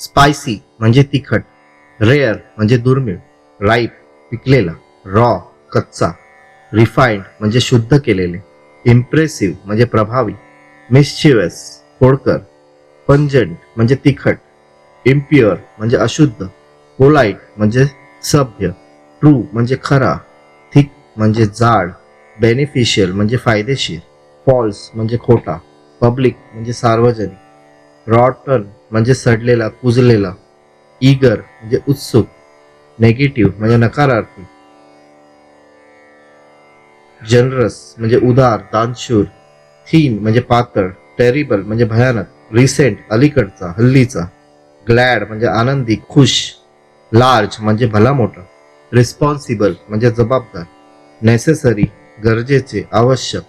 Spicy म्हणजे तिखट, rare म्हणजे दुर्मिळ, राईप पिकलेला, रॉ कच्चा, रिफाईंड म्हणजे शुद्ध केलेले, इम्प्रेसिव्ह म्हणजे प्रभावी, मिस्चिवस खोडकर, पंजंट म्हणजे तिखट, इम्प्युअर म्हणजे अशुद्ध, पोलाइट म्हणजे सभ्य, ट्रू म्हणजे खरा, थिक म्हणजे जाड, बेनिफिशियल म्हणजे फायदेशीर, फॉल्स म्हणजे खोटा, पब्लिक म्हणजे सार्वजनिक, रॉटन म्हणजे सडलेला कुजलेला, ईगर म्हणजे उत्सुक, नेगेटिव्ह म्हणजे नकारार्थी, जनरस म्हणजे उदार दानशूर, थीन म्हणजे पातळ, टेरिबल म्हणजे भयानक, रिसेंट अलीकडचा हल्लीचा, ग्लॅड म्हणजे आनंदी खुश, लार्ज म्हणजे भला मोठा, रिस्पॉन्सिबल म्हणजे जबाबदार, नेसेसरी गरजेचे आवश्यक,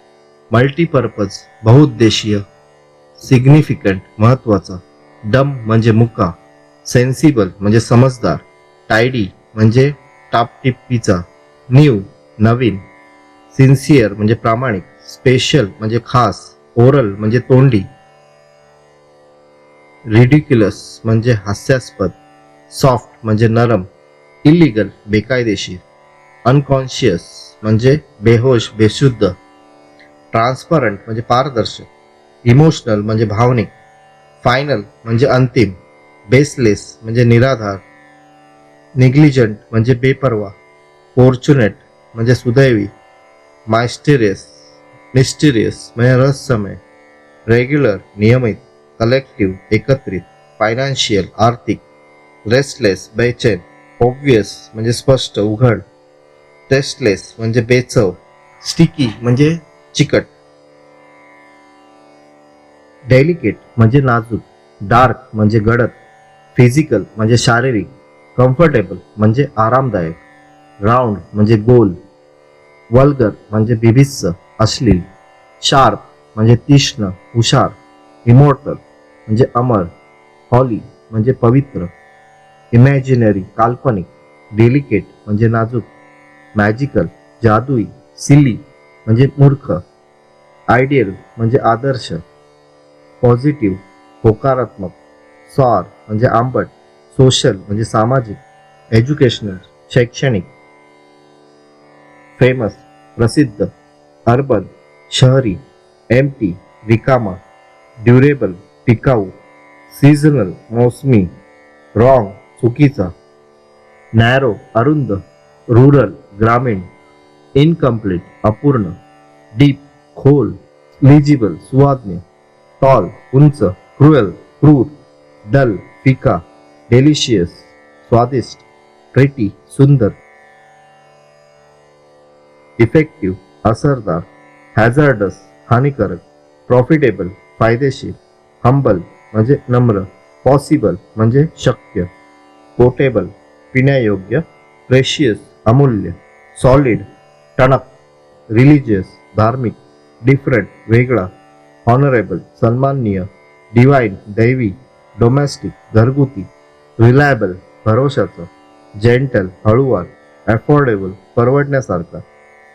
मल्टीपर्पज बहुउद्देशीय, सिग्निफिकंट महत्वाचा, डम म्हणजे मुका, सेन्सिबल म्हणजे समजदार, टायडी म्हणजे टापटिप्पीचा, न्यू नवीन, सिन्सिअर म्हणजे प्रामाणिक, स्पेशल म्हणजे खास, ओरल म्हणजे तोंडी, रिडिक्युलस म्हणजे हास्यास्पद, सॉफ्ट म्हणजे नरम, इलिगल बेकायदेशीर, अनकॉन्शियस म्हणजे बेहोश बेशुद्ध, ट्रान्सपरंट म्हणजे पारदर्शक, इमोशनल म्हणजे भावनिक, फायनल म्हणजे अंतिम, बेसलेस म्हणजे निराधार, निग्लिजंट म्हणजे बेपरवा, फॉर्च्युनेट म्हणजे सुदैवी, मिस्टिरियस म्हणजे रहस्यमय, रेग्युलर नियमित, कलेक्टिव्ह एकत्रित, फायनान्शियल आर्थिक, रेस्टलेस बेचैन, ऑब्वियस म्हणजे स्पष्ट उघड, टेस्टलेस म्हणजे बेचव, स्टिकी म्हणजे चिकट, डेलिकेट म्हणजे नाजूक, डार्क म्हणजे गडद, फिजिकल म्हणजे शारीरिक, कम्फर्टेबल म्हणजे आरामदायक, राऊंड म्हणजे गोल, वल्गर म्हणजे बिभिस्स अश्लील, शार्प म्हणजे तीक्ष्ण हुशार, इमॉर्टल म्हणजे अमर, हॉली म्हणजे पवित्र, इमॅजिनरी काल्पनिक, डेलिकेट म्हणजे नाजूक, मॅजिकल जादुई, सिली म्हणजे मूर्ख, आयडियल म्हणजे आदर्श, पॉझिटिव्ह होकारात्मक, सॉर म्हणजे आंबट, सोशल म्हणजे सामाजिक, एज्युकेशनल शैक्षणिक, फेमस प्रसिद्ध, अर्बन शहरी, एम्प्टी रिकामा, ड्युरेबल टिकाऊ, सीझनल मोसमी, रॉंग चुकीचा, नॅरो अरुंद, रुरल ग्रामीण, इनकम्प्लीट अपूर्ण, डीप खोल, लिजिबल सुवाद्य, टॉल उंच, क्रुएल क्रूर, डल फिका, डेलिशियस स्वादिष्ट, प्रेटी सुंदर, इफेक्टिव्ह असरदार, हॅझार्डस हानिकारक, प्रॉफिटेबल फायदेशीर, हंबल म्हणजे नम्र, पॉसिबल म्हणजे शक्य, पोर्टेबल पिण्यायोग्य, प्रेशियस अमूल्य, सॉलिड टणक, रिलिजियस धार्मिक, डिफरंट वेगळा, ऑनरेबल सन्माननीय, डिवाइन दैवी, डोमेस्टिक घरगुती, रिलायबल भरोशाचं, जेंटल हळूवार, अफोर्डेबल परवडण्यासारखा,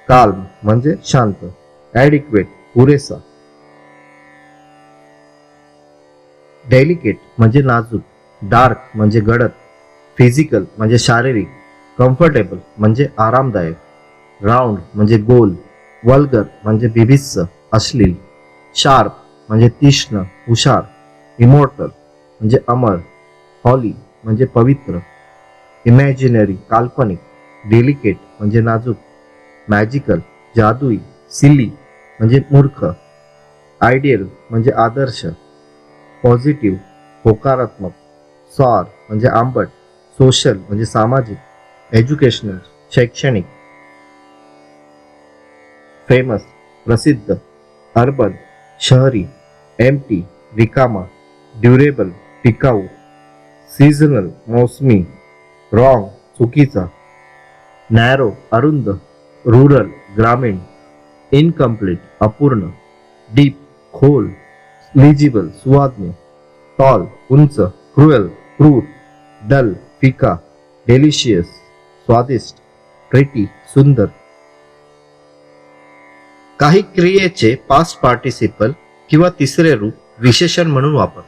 काल्म म्हणजे शांत, ॲडिक्वेट पुरेसा, डेलिकेट म्हणजे नाजूक, डार्क म्हणजे गडद, फिजिकल म्हणजे शारीरिक, कम्फर्टेबल म्हणजे आरामदायक, राऊंड म्हणजे गोल, वल्गर म्हणजे बिभिस्स अश्लील, शार्प म्हणजे तीक्ष्ण हुशार, इमॉर्टल म्हणजे अमर, हॉली म्हणजे पवित्र, इमॅजिनरी काल्पनिक, डेलिकेट म्हणजे नाजूक, मॅजिकल जादुई, सिली म्हणजे मूर्ख, आयडियल म्हणजे आदर्श, पॉझिटिव्ह होकारात्मक, सॉर म्हणजे आंबट, सोशल म्हणजे सामाजिक, एज्युकेशनल शैक्षणिक, फेमस प्रसिद्ध, अर्बन शहरी, एम्प्टी रिकामा, ड्युरेबल टिकाऊ, सीझनल मोसमी, रॉंग चुकीचा, नॅरो अरुंद, रुरल ग्रामीण, इनकम्प्लीट अपूर्ण, डीप खोल, लिजिबल सुवाद्य, टॉल उंच, क्रुएल क्रूर, डल फिका, डेलिशियस स्वादिष्ट, प्रेटी सुंदर. काही क्रियेचे पास्ट पार्टिसिपल किंवा तिसरे रूप विशेषण म्हणून वापर.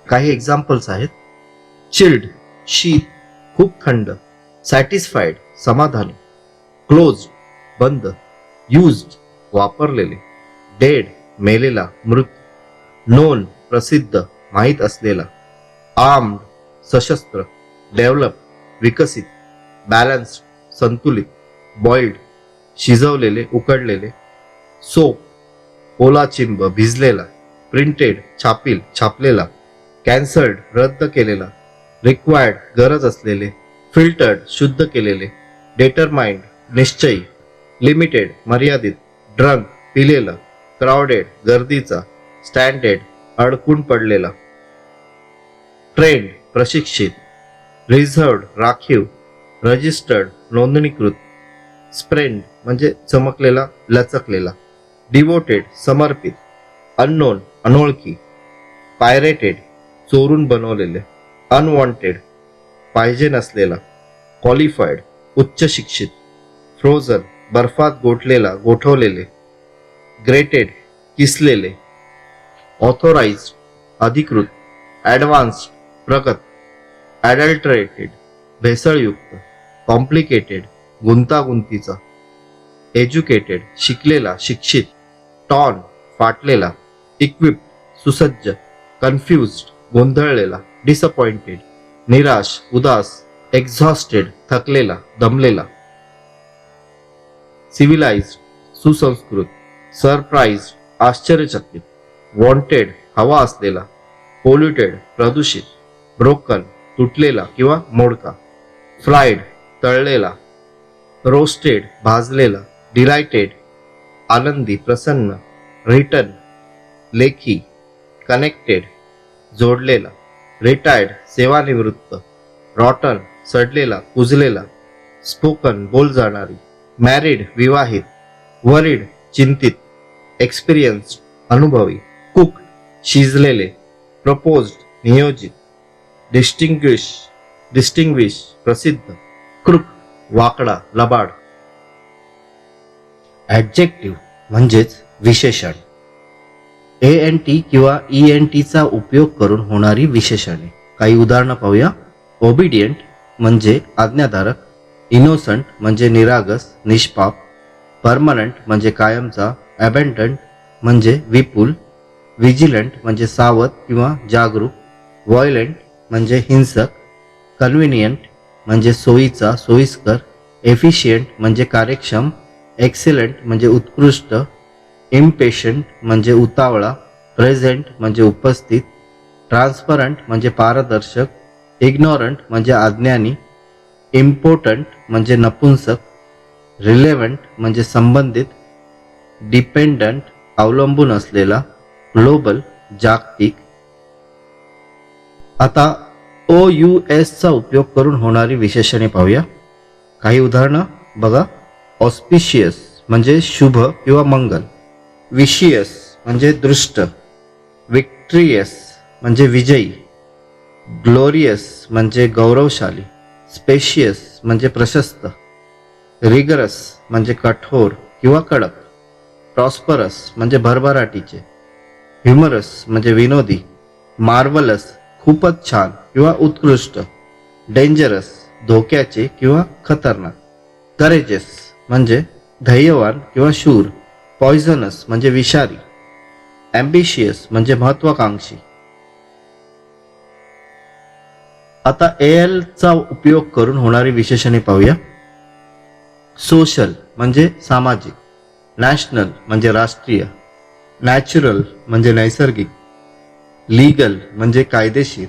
काही एक्झाम्पल्स आहेत: चिल्ड शीत, खूप थंड. सॅटिस्फाईड समाधानी. क्लोज बंद. युज्ड वापरलेले. डेड मेलेला मृत. नोन प्रसिद्ध माहीत असलेला. आर्म्ड सशस्त्र. डेव्हलप विकसित. बॅलन्स्ड संतुलित. बॉइल्ड शिजवलेले उकडलेले. सोप ओला चिंब भिजलेला. प्रिंटेड छापलेला. कॅन्सल्ड रद्द केलेला. रिक्वायर्ड गरज असलेले. फिल्टर्ड शुद्ध केलेले. डेटरमाइंड निश्चयी. लिमिटेड मर्यादित. ड्रंक पिलेला. क्राउडेड गर्दीचा. स्टँडर्ड अडकून पडलेला. ट्रेंड प्रशिक्षित. रिझर्व्ड राखीव. रजिस्टर्ड नोंदणीकृत. स्प्रेंड म्हणजे चमकलेला लचकलेला. डिवोटेड समर्पित. अननोन अनोळखी. पायरेटेड चोरून बनवलेले. अनवॉन्टेड पाहिजे नसलेला. क्वालिफाईड उच्च शिक्षित. फ्रोझन बर्फात गोठवलेले. ग्रेटेड किसलेले. ऑथोराइज्ड अधिकृत. ॲडव्हान्स्ड प्रगत. ॲडल्टरेटेड भेसळयुक्त. कॉम्प्लिकेटेड गुंतागुंतीचा. एज्युकेटेड शिकलेला शिक्षित. टॉर्न फाटलेला. इक्विप्ड सुसज्ज. कन्फ्युज्ड गोंधळलेला. डिसअपॉइंटेड निराश उदास. एक्झॉस्टेड थकलेला दमलेला. सिव्हिलाइज्ड सुसंस्कृत. सरप्राइज्ड आश्चर्यचकित. वॉन्टेड हवा असलेला. पोल्युटेड प्रदूषित. ब्रोकन तुटलेला किंवा मोडका. फ्राईड तळलेला. रोस्टेड भाजलेला. डिलायटेड आनंदी प्रसन्न. रिटर्न लेखी. कनेक्टेड जोडलेला. रिटायर्ड सेवानिवृत्त. रॉटन सडलेला कुजलेला. स्पोकन बोल जाणारी. मॅरिड विवाहित. वरीड चिंतित. एक्सपिरियन्स्ड अनुभवी. कुक्ड शिजलेले. प्रपोज्ड नियोजित. डिस्टिंग्विश प्रसिद्ध. क्रुक वाकडा लबाड. ॲडजेक्टिव्ह म्हणजेच विशेषण. ANT किंवा ENTचा उपयोग करून होणारी विशेषणे. काही उदाहरणं पाहूया. ओबिडियंट म्हणजे आज्ञाधारक. इनोसंट म्हणजे निरागस निष्पाप. परमनंट म्हणजे कायमचा. अबॅन्डन्ड म्हणजे विपुल. विजिलंट म्हणजे सावध किंवा जागरूक. व्हायलेंट म्हणजे हिंसक. कन्व्हिनियंट म्हणजे सोयीचा सोयीस्कर. एफिशियंट म्हणजे कार्यक्षम. एक्सेलंट म्हणजे उत्कृष्ट. इम्पेशंट म्हणजे उतावळा. प्रेझेंट म्हणजे उपस्थित. ट्रान्सपरंट म्हणजे पारदर्शक. इग्नोरंट म्हणजे अज्ञानी. इम्पॉर्टंट म्हणजे नपुंसक. रिलेव्हंट म्हणजे संबंधित. डिपेंडंट अवलंबून असलेला. ग्लोबल जागतिक. आता OUSचा उपयोग करून होणारी विशेषणे पाहूया. काही उदाहरणं बघा. ऑस्पिशियस म्हणजे शुभ किंवा मंगल. विशियस म्हणजे दृष्ट. विक्ट्रियस म्हणजे विजयी. ग्लोरियस म्हणजे गौरवशाली. स्पेशियस म्हणजे प्रशस्त. रिगरस म्हणजे कठोर किंवा कडक. प्रॉस्परस म्हणजे भरभराटीचे. ह्युमरस म्हणजे विनोदी. मार्वलस खूपच छान किंवा उत्कृष्ट. डेंजरस धोक्याचे किंवा खतरनाक. करेजेस म्हणजे धैर्यवान किंवा शूर. पॉइझनस म्हणजे विषारी. ॲम्बिशियस म्हणजे महत्वाकांक्षी. आता ALचा उपयोग करून होणारी विशेषणे पाहूया. सोशल म्हणजे सामाजिक. नॅशनल म्हणजे राष्ट्रीय. नॅचरल म्हणजे नैसर्गिक. लीगल म्हणजे कायदेशीर.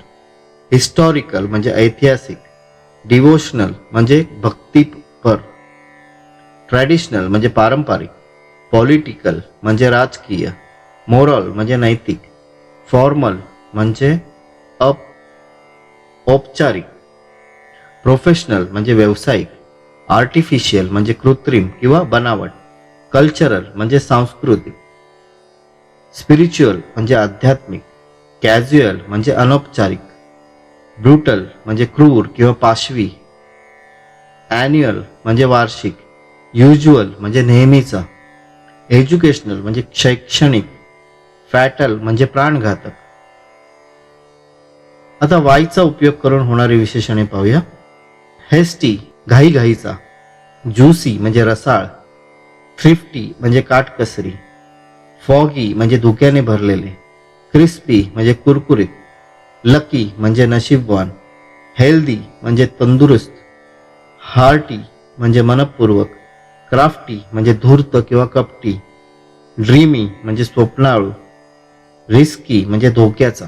हिस्टॉरिकल म्हणजे ऐतिहासिक. डिवोशनल म्हणजे भक्तिपर. ट्रॅडिशनल म्हणजे पारंपरिक. पॉलिटिकल म्हणजे राजकीय. मोरल म्हणजे नैतिक. फॉर्मल म्हणजे औपचारिक. प्रोफेशनल म्हणजे व्यावसायिक. आर्टिफिशियल म्हणजे कृत्रिम किंवा बनावट. कल्चरल म्हणजे सांस्कृतिक. स्पिरिच्युअल म्हणजे आध्यात्मिक. कॅज्युअल म्हणजे अनौपचारिक. ब्रुटल म्हणजे क्रूर किंवा पाशवी. ॲन्युअल म्हणजे वार्षिक. युज्युअल म्हणजे नेहमीचा. एज्युकेशनल म्हणजे शैक्षणिक. फॅटल म्हणजे प्राणघातक. आता वायचा उपयोग करून होणारी विशेषणे पाहूया. हेस्टी घाईघाईचा, ज्युसी म्हणजे रसाळ, थ्रिफ्टी म्हणजे काटकसरी, फॉगी म्हणजे धुक्याने भरलेले, क्रिस्पी म्हणजे कुरकुरीत, लकी म्हणजे नशीबवान, हेल्दी म्हणजे तंदुरुस्त, हार्टी म्हणजे मनपूर्वक, क्राफ्टी म्हणजे धूर्त किंवा कपटी, ड्रीमी म्हणजे स्वप्नाळू, रिस्की म्हणजे धोक्याचा,